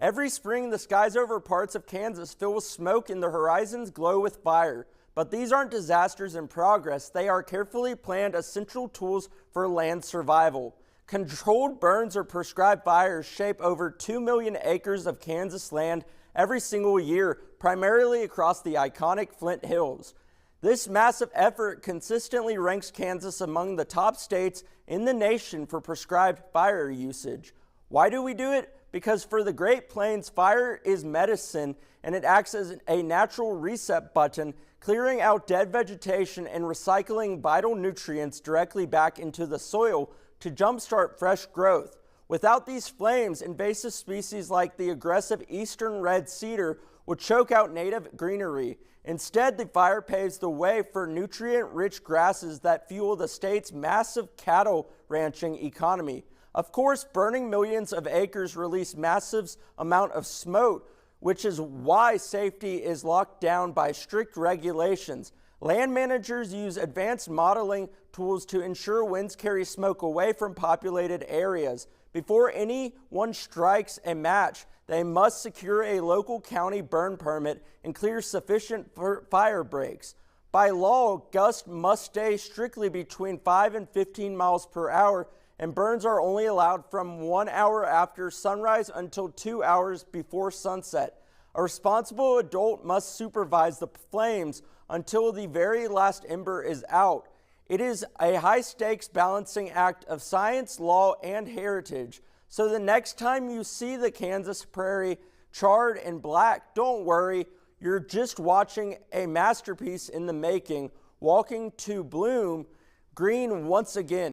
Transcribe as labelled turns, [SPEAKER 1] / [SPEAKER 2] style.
[SPEAKER 1] Every spring, the skies over parts of Kansas fill with smoke and the horizons glow with fire. But these aren't disasters in progress. They are carefully planned essential tools for land survival. Controlled burns or prescribed fires shape over 2 million acres of Kansas land every single year, primarily across the iconic Flint Hills. This massive effort consistently ranks Kansas among the top states in the nation for prescribed fire usage. Why do we do it? Because for the Great Plains, fire is medicine, and it acts as a natural reset button, clearing out dead vegetation and recycling vital nutrients directly back into the soil to jumpstart fresh growth. Without these flames, invasive species like the aggressive eastern red cedar would choke out native greenery. Instead, the fire paves the way for nutrient-rich grasses that fuel the state's massive cattle ranching economy. Of course, burning millions of acres release massive amount of smoke, which is why safety is locked down by strict regulations. Land managers use advanced modeling tools to ensure winds carry smoke away from populated areas. Before anyone strikes a match, they must secure a local county burn permit and clear sufficient fire breaks. By law, gusts must stay strictly between 5 and 15 miles per hour, and burns are only allowed from 1 hour after sunrise until 2 hours before sunset. A responsible adult must supervise the flames until the very last ember is out. It is a high-stakes balancing act of science, law, and heritage. So the next time you see the Kansas prairie charred and black, don't worry. You're just watching a masterpiece in the making, walking to bloom green once again.